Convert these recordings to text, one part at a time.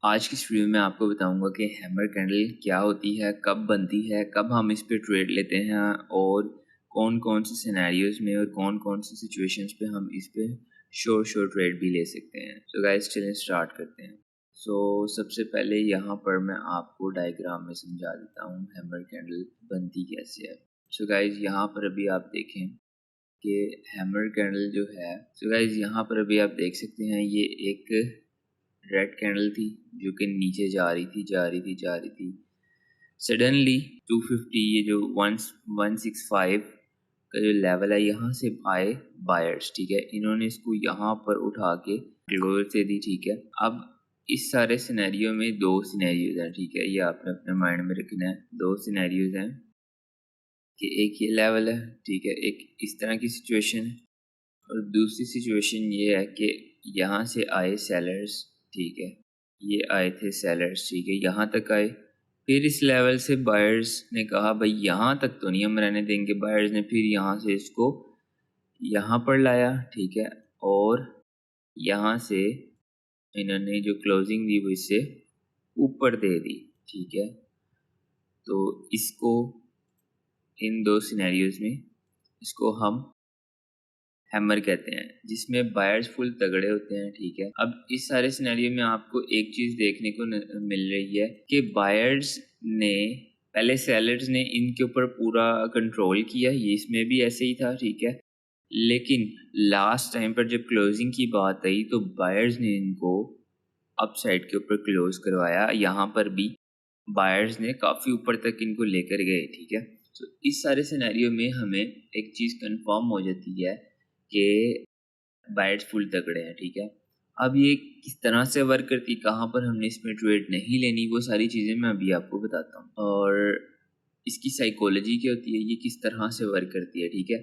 आज की इस वीडियो में आपको बताऊंगा कि हैमर कैंडल क्या होती है, कब बनती है, कब हम इस पे ट्रेड लेते हैं और कौन कौन से सिनेरियोज में और कौन कौन से सिचुएशंस पे हम इस पे शॉर्ट ट्रेड भी ले सकते हैं। सो गाइस चलिए स्टार्ट करते हैं। सबसे पहले यहाँ पर मैं आपको डायग्राम में समझा देता हूँ हैमर कैंडल बनती कैसे है। सो गाइस यहाँ पर अभी आप देखें कि हैमर कैंडल जो है, सो गाइस यहाँ पर अभी आप देख सकते हैं ये एक रेड कैंडल थी जो कि नीचे जा रही थी। सडनली 250 ये जो 165 का जो लेवल है यहाँ से आए बायर्स, ठीक है। इन्होंने इसको यहाँ पर उठा के क्लोज से दी, ठीक है। अब इस सारे सिनेरियो में दो सिनेरियोज हैं, ठीक है। ये आपने अपने माइंड में रखना है। दो सिनेरियोज हैं कि एक ये लेवल है, ठीक है, एक इस तरह की सिचुएशन है और दूसरी सिचुएशन ये है कि यहाँ से आए सेलर्स, ठीक है। ये आए थे सेलर्स, ठीक है, यहाँ तक आए। फिर इस लेवल से बायर्स ने कहा भाई यहाँ तक तो नहीं हम रहने देंगे। बायर्स ने फिर यहाँ से इसको यहाँ पर लाया, ठीक है, और यहाँ से इन्होंने जो क्लोजिंग दी वो इससे ऊपर दे दी, ठीक है। तो इसको इन दो सिनेरियोज में इसको हम हैमर कहते हैं, जिसमें बायर्स फुल तगड़े होते हैं, ठीक है। अब इस सारे सिनेरियो में आपको एक चीज देखने को मिल रही है कि बायर्स ने पहले सेलर्स ने इनके ऊपर पूरा कंट्रोल किया, ये इसमें भी ऐसे ही था, ठीक है। लेकिन लास्ट टाइम पर जब क्लोजिंग की बात आई तो बायर्स ने इनको अप साइड के ऊपर क्लोज करवाया। यहाँ पर भी बायर्स ने काफ़ी ऊपर तक इनको लेकर गए, ठीक है। तो इस सारे सिनेरियो में हमें एक चीज़ कंफर्म हो जाती है कि बायर्स फुल तगड़े हैं, ठीक है। अब ये किस तरह से वर्क करती, कहाँ पर हमने इसमें ट्रेड नहीं लेनी, वो सारी चीज़ें मैं अभी आपको बताता हूँ और इसकी साइकोलॉजी क्या होती है, ये किस तरह से वर्क करती है, ठीक है।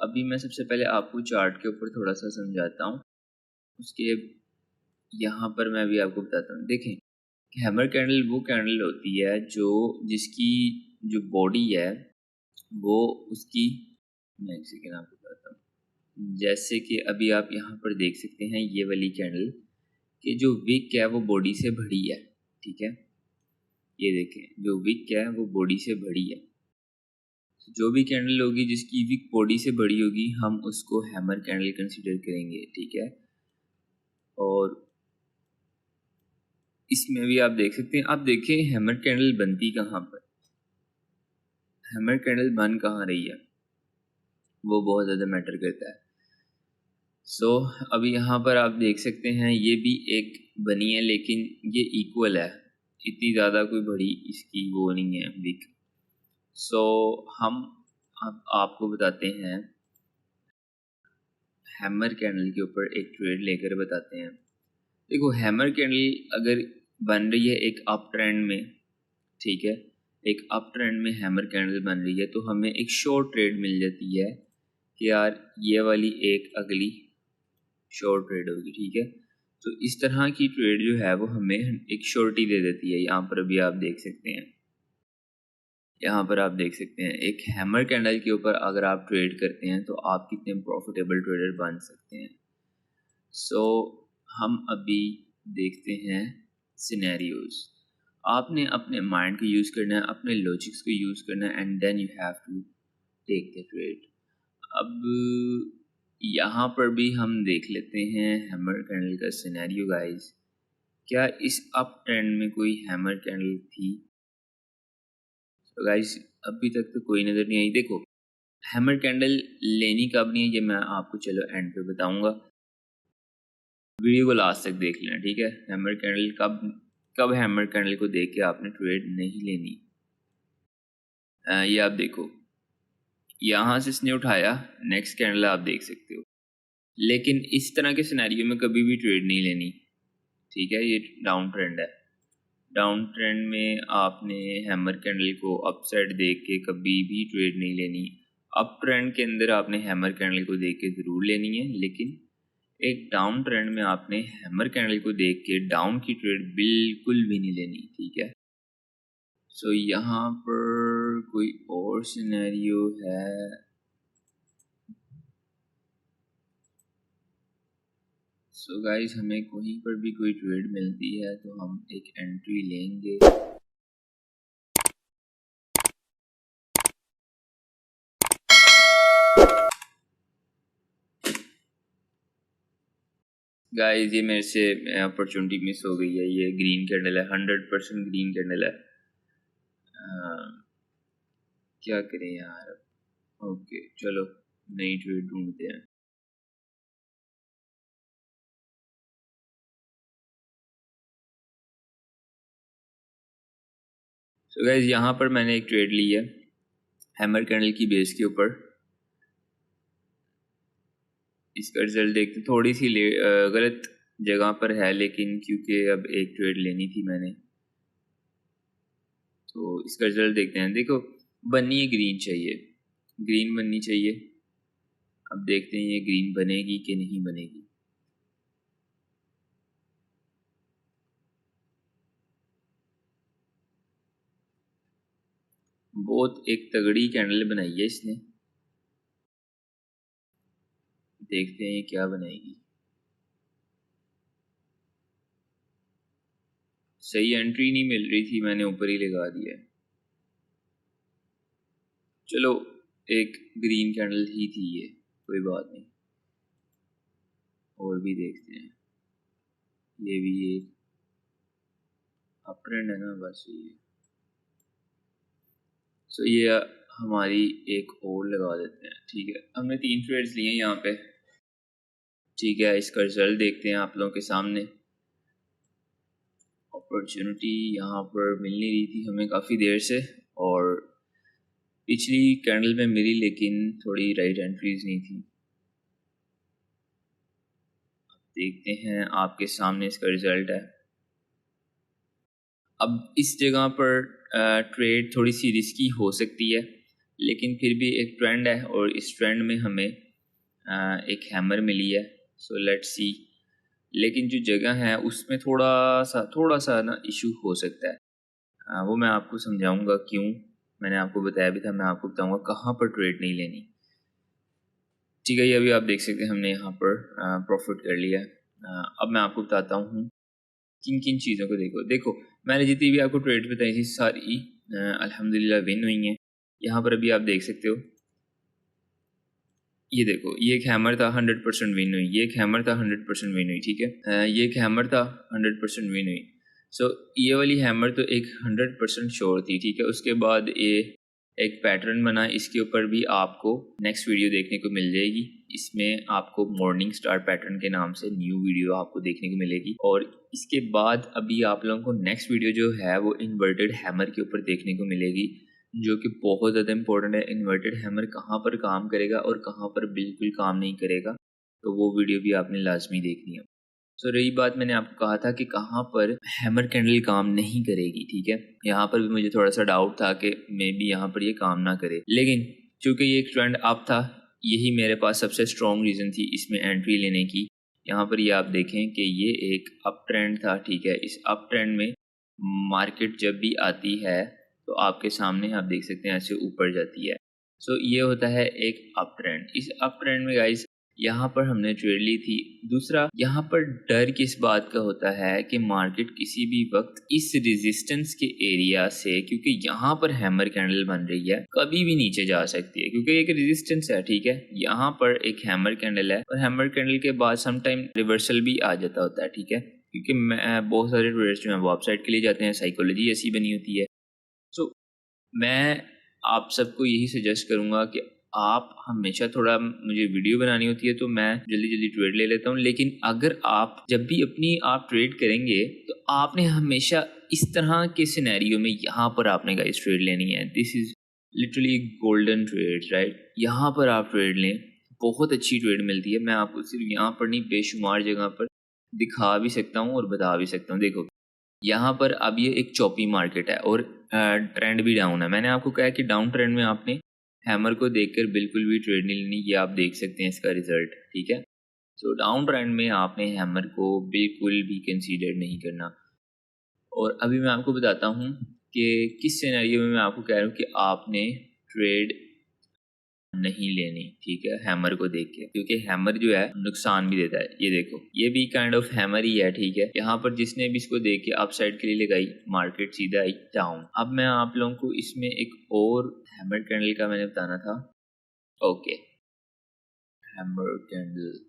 अभी मैं सबसे पहले आपको चार्ट के ऊपर थोड़ा सा समझाता हूँ, उसके यहाँ पर मैं अभी आपको बताता हूँ। देखें, हैमर कैंडल वो कैंडल होती है जो जिसकी जो बॉडी है वो उसकी, मैं एक सेकेंड आपको बताता हूँ। जैसे कि अभी आप यहाँ पर देख सकते हैं ये वाली कैंडल कि जो विक है वो बॉडी से भरी है, ठीक है। ये देखें जो विक है वो बॉडी से भरी है। जो भी कैंडल होगी जिसकी विक बॉडी से भरी होगी हम उसको हैमर कैंडल कंसीडर करेंगे, ठीक है। और इसमें भी आप देख सकते हैं, आप देखें हैमर कैंडल बनती कहाँ पर, हैमर कैंडल बन कहाँ रही है वो बहुत ज़्यादा मैटर करता है। अभी यहाँ पर आप देख सकते हैं ये भी एक बनी है लेकिन ये इक्वल है, इतनी ज़्यादा कोई बड़ी इसकी वो नहीं है विक। हम अब आपको बताते हैं हैमर कैंडल के ऊपर एक ट्रेड लेकर बताते हैं। देखो हैमर कैंडल अगर बन रही है एक अप ट्रेंड में, ठीक है, एक अप ट्रेंड में हैमर कैंडल बन रही है तो हमें एक शॉर्ट ट्रेड मिल जाती है कि यार ये वाली एक अगली शॉर्ट ट्रेड होगी, ठीक है। तो इस तरह की ट्रेड जो है वो हमें एक शॉर्टी दे देती है। यहाँ पर अभी आप देख सकते हैं, यहाँ पर आप देख सकते हैं एक हैमर कैंडल के ऊपर अगर आप ट्रेड करते हैं तो आप कितने प्रॉफिटेबल ट्रेडर बन सकते हैं। हम अभी देखते हैं सिनेरियोज। आपने अपने माइंड को यूज़ करना है, अपने लॉजिक्स को यूज़ करना है and then you have to take the trade. अब यहाँ पर भी हम देख लेते हैं हैमर कैंडल का सिनेरियो गाइस। क्या इस अप ट्रेंड में कोई हैमर कैंडल थी? तो गाइस अभी तक तो कोई नज़र नहीं आई। देखो हैमर कैंडल लेनी कब नहीं है ये मैं आपको चलो एंड पे बताऊंगा, वीडियो को लास्ट तक देख लेना, ठीक है। हैमर कैंडल कब हैमर कैंडल को देख के आपने ट्रेड नहीं लेनी। ये आप देखो यहाँ से इसने उठाया, नेक्स्ट कैंडल आप देख सकते हो, लेकिन इस तरह के सिनेरियो में कभी भी ट्रेड नहीं लेनी, ठीक है। ये डाउन ट्रेंड है, डाउन ट्रेंड में आपने हैमर कैंडल को अप साइड देख के कभी भी ट्रेड नहीं लेनी। अप ट्रेंड के अंदर आपने हैमर कैंडल को देख के ज़रूर लेनी है, लेकिन एक डाउन ट्रेंड में आपने हैमर कैंडल को देख के डाउन की ट्रेड बिल्कुल भी नहीं लेनी, ठीक है। यहाँ पर कोई और सिनेरियो है, सो गाइस हमें कहीं पर भी कोई ट्रेड मिलती है तो हम एक एंट्री लेंगे। गाइस ये मेरे से अपॉर्चुनिटी मिस हो गई है। ये ग्रीन कैंडल है, 100% ग्रीन कैंडल है। क्या करें यार। ओके चलो नई ट्रेड ढूंढते हैं। सो गाइस यहाँ पर मैंने एक ट्रेड ली है हैमर कैंडल की बेस के ऊपर। इसका रिजल्ट देखते, थोड़ी सी गलत जगह पर है, लेकिन क्योंकि अब एक ट्रेड लेनी थी मैंने तो इसका रिजल्ट देखते हैं। देखो बननी है ग्रीन चाहिए, ग्रीन बननी चाहिए। अब देखते हैं ये ग्रीन बनेगी कि नहीं बनेगी। बहुत एक तगड़ी कैंडल बनाई है इसने, देखते हैं ये क्या बनाएगी। सही एंट्री नहीं मिल रही थी, मैंने ऊपर ही लगा दिया है। चलो एक ग्रीन कैंडल ही थी ये, कोई बात नहीं। और भी देखते हैं, ये भी एक अप ट्रेंड है ना, बस ये। सो ये हमारी एक और लगा देते हैं। ठीक है, हमने 3 ट्रेड्स लिए यहाँ पे। ठीक है, इसका रिजल्ट देखते हैं आप लोगों के सामने। अपॉर्चुनिटी यहाँ पर मिल नहीं रही थी हमें काफ़ी देर से, और पिछली कैंडल में मिली लेकिन थोड़ी राइट एंट्रीज नहीं थी। देखते हैं, आपके सामने इसका रिजल्ट है। अब इस जगह पर ट्रेड थोड़ी सी रिस्की हो सकती है, लेकिन फिर भी एक ट्रेंड है और इस ट्रेंड में हमें एक हैमर मिली है। So let's see. लेकिन जो जगह है उसमें थोड़ा सा ना इशू हो सकता है। वो मैं आपको समझाऊंगा क्यों। मैंने आपको बताया भी था, मैं आपको बताऊंगा कहाँ पर ट्रेड नहीं लेनी। ठीक है, ये अभी आप देख सकते हैं हमने यहाँ पर प्रॉफिट कर लिया। अब मैं आपको बताता हूँ किन किन चीज़ों को। देखो देखो मैंने जितनी भी आपको ट्रेड बताई थी सारी अल्हम्दुलिल्लाह विन हुई हैं। यहाँ पर अभी आप देख सकते हो, ये देखो ये एक हैमर था 100% विन हुई, ये एक हैमर था 100% विन हुई। ठीक है, ये एक हैमर था 100% विन हुई। सो ये वाली हैमर तो एक 100% श्योर थी। ठीक है, उसके बाद ये एक पैटर्न बना, इसके ऊपर भी आपको नेक्स्ट वीडियो देखने को मिल जाएगी। इसमें आपको मॉर्निंग स्टार पैटर्न के नाम से न्यू वीडियो आपको देखने को मिलेगी। और इसके बाद अभी आप लोगों को नेक्स्ट वीडियो जो है वो इन्वर्टेड हैमर के ऊपर देखने को मिलेगी, जो कि बहुत ज़्यादा इंपॉर्टेंट है। इन्वर्टेड हैमर कहाँ पर काम करेगा और कहाँ पर बिल्कुल काम नहीं करेगा, तो वो वीडियो भी आपने लाजमी देखनी है। सो रही बात, मैंने आपको कहा था कि कहाँ पर हैमर कैंडल काम नहीं करेगी। ठीक है, यहाँ पर भी मुझे थोड़ा सा डाउट था कि मे बी यहाँ पर ये काम ना करे, लेकिन चूंकि ये एक ट्रेंड अप था, यही मेरे पास सबसे स्ट्रॉन्ग रीज़न थी इसमें एंट्री लेने की। यहाँ पर ये आप देखें कि ये एक अप ट्रेंड था। ठीक है, इस अप ट्रेंड में मार्केट जब भी आती है तो आपके सामने आप देख सकते हैं ऐसे ऊपर जाती है। सो ये होता है एक अप ट्रेंड। इस अप ट्रेंड में गाइस यहाँ पर हमने ट्रेड ली थी। दूसरा, यहाँ पर डर किस बात का होता है कि मार्केट किसी भी वक्त इस रेजिस्टेंस के एरिया से, क्योंकि यहाँ पर हैमर कैंडल बन रही है, कभी भी नीचे जा सकती है क्योंकि एक रेजिस्टेंस है। ठीक है, यहाँ पर एक हैमर कैंडल है और हैमर कैंडल के बाद समटाइम रिवर्सल भी आ जाता होता है। ठीक है, क्योंकि मैं बहुत सारे ट्रेडर्स जो हैं वो अपसाइड के लिए जाते हैं, साइकोलॉजी ऐसी बनी होती है। सो मैं आप सबको यही सजेस्ट करूँगा कि आप हमेशा, थोड़ा मुझे वीडियो बनानी होती है तो मैं जल्दी जल्दी ट्रेड ले लेता हूँ, लेकिन अगर आप जब भी अपनी आप ट्रेड करेंगे तो आपने हमेशा इस तरह के सिनेरियो में यहाँ पर आपने गाइस ट्रेड लेनी है। This is literally golden trade, right. यहाँ पर आप ट्रेड लें, बहुत अच्छी ट्रेड मिलती है। मैं आपको सिर्फ यहाँ पर नहीं, बेशुमार जगह पर दिखा भी सकता हूँ और बता भी सकता हूँ। देखो यहाँ पर अब ये एक चॉपी मार्केट है और ट्रेंड भी डाउन है। मैंने आपको कहा कि डाउन ट्रेंड में आपने हैमर को देखकर बिल्कुल भी ट्रेड नहीं लेनी, ये आप देख सकते हैं इसका रिजल्ट। ठीक है, सो डाउन ट्रेंड में आपने हैमर को बिल्कुल भी कंसीडर नहीं करना। और अभी मैं आपको बताता हूँ कि किस सिनेरियो में मैं आपको कह रहा हूँ कि आपने ट्रेड नहीं लेनी, ठीक है, हैमर को देख के, क्योंकि हैमर जो है नुकसान भी देता है। ये देखो, ये भी काइंड ऑफ हैमर ही है, ठीक है। यहाँ पर जिसने भी इसको देख के अपसाइड के लिए लगाई, मार्केट सीधा आई डाउन। अब मैं आप लोगों को इसमें एक और हैमर कैंडल का मैंने बताना था। Okay, hammer candle.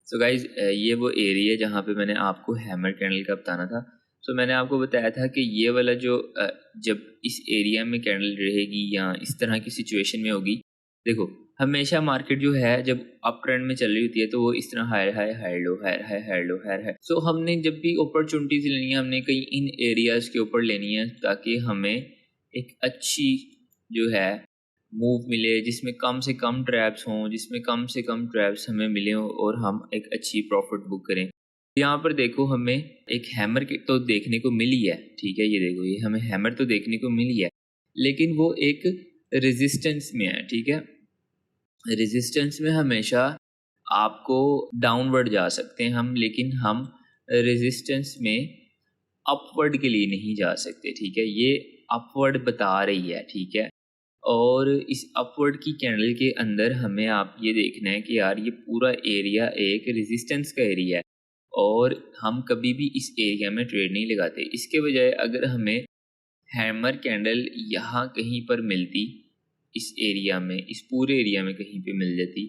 So guys, ये वो एरिया है जहाँ पे मैंने आपको हैमर कैंडल का बताना था। सो मैंने आपको बताया था कि ये वाला जो जब इस एरिया में कैंडल रहेगी या इस तरह की सिचुएशन में होगी, देखो हमेशा मार्केट जो है जब अप ट्रेंड में चल रही होती है तो वो इस तरह higher high higher low higher high higher low higher high. So हमने जब भी अपॉर्चुनिटीज लेनी है, हमने कहीं इन एरियाज के ऊपर लेनी है ताकि हमें एक अच्छी जो है मूव मिले, जिसमें कम से कम ट्रैप्स हों, जिसमें कम से कम ट्रैप्स हमें मिले और हम एक अच्छी प्रॉफिट बुक करें। यहाँ पर देखो हमें एक हैमर तो देखने को मिली है, ठीक है, ये देखो ये हमें हैमर तो देखने को मिली है, लेकिन वो एक रेजिस्टेंस में है, ठीक है। रेजिस्टेंस में हमेशा आपको डाउनवर्ड जा सकते हैं हम, लेकिन हम रेजिस्टेंस में अपवर्ड के लिए नहीं जा सकते, ठीक है। ये अपवर्ड बता रही है, ठीक है। और इस अपवर्ड की कैंडल के अंदर हमें आप ये देखना है कि यार ये पूरा एरिया एक रेजिस्टेंस का एरिया है और हम कभी भी इस एरिया में ट्रेड नहीं लगाते। इसके बजाय अगर हमें हैमर कैंडल यहाँ कहीं पर मिलती, इस एरिया में, इस पूरे एरिया में कहीं पे मिल जाती,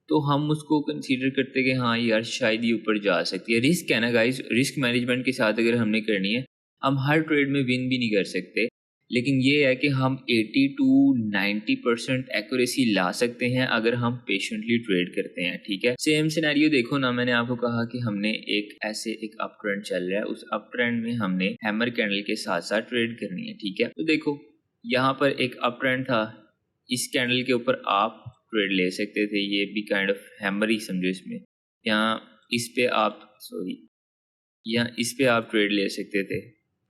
तो हम उसको कंसीडर करते कि हाँ यार शायद ये ऊपर जा सकती है। रिस्क है ना गाइस, रिस्क मैनेजमेंट के साथ अगर हमने करनी है, हम हर ट्रेड में विन भी नहीं कर सकते, लेकिन ये है कि हम 80 to 90% एक्यूरेसी ला सकते हैं अगर हम पेशेंटली ट्रेड करते हैं, ठीक है। सेम सिनेरियो देखो ना, मैंने आपको कहा कि हमने एक ऐसे एक अप ट्रेंड चल रहा है, उस अप ट्रेंड में हमने हैमर कैंडल के साथ साथ ट्रेड करनी है, ठीक है। तो देखो यहाँ पर एक अप ट्रेंड था, इस कैंडल के ऊपर आप ट्रेड ले सकते थे, ये भी काइंड ऑफ हैमर ही समझो इसमें। यहाँ इस पे आप यहाँ इस पे आप ट्रेड ले सकते थे,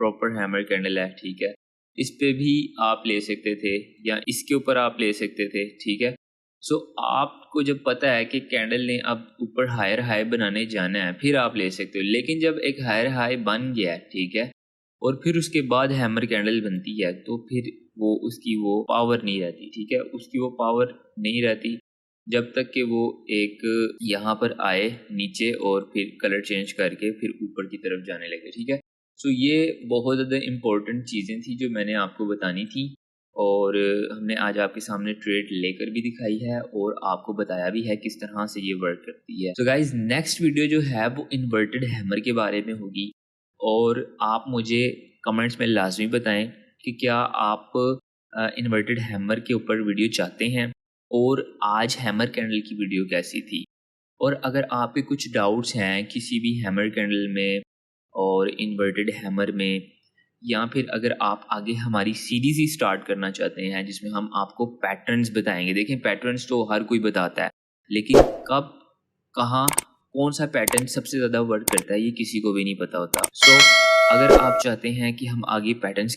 प्रॉपर हैमर कैंडल है, ठीक है। इस पे भी आप ले सकते थे या इसके ऊपर आप ले सकते थे, ठीक है। सो आपको जब पता है कि कैंडल ने अब ऊपर हायर हाई बनाने जाना है, फिर आप ले सकते हो। लेकिन जब एक हायर हाई बन गया है, ठीक है, और फिर उसके बाद हैमर कैंडल बनती है, तो फिर वो उसकी वो पावर नहीं रहती, ठीक है। उसकी वो पावर नहीं रहती जब तक कि वो एक यहाँ पर आए नीचे और फिर कलर चेंज करके फिर ऊपर की तरफ जाने लगे, ठीक है। सो ये बहुत ज़्यादा इम्पोर्टेंट चीज़ें थी जो मैंने आपको बतानी थी, और हमने आज आपके सामने ट्रेड लेकर भी दिखाई है और आपको बताया भी है किस तरह से ये वर्क करती है। सो गाइज, नेक्स्ट वीडियो जो है वो इन्वर्टेड हैमर के बारे में होगी, और आप मुझे कमेंट्स में लाजमी बताएं कि क्या आप इन्वर्टेड हैमर के ऊपर वीडियो चाहते हैं, और आज हैमर कैंडल की वीडियो कैसी थी। और अगर आपके कुछ डाउट्स हैं किसी भी हैमर कैंडल में और इन्वर्टेड हैमर में, या फिर अगर आप आगे हमारी सीरीज ही स्टार्ट करना चाहते हैं जिसमें हम आपको पैटर्न्स बताएंगे। देखें, पैटर्न्स तो हर कोई बताता है, लेकिन कब, कहाँ, कौन सा पैटर्न सबसे ज़्यादा वर्क करता है ये किसी को भी नहीं पता होता। सो अगर आप चाहते हैं कि हम आगे पैटर्न्स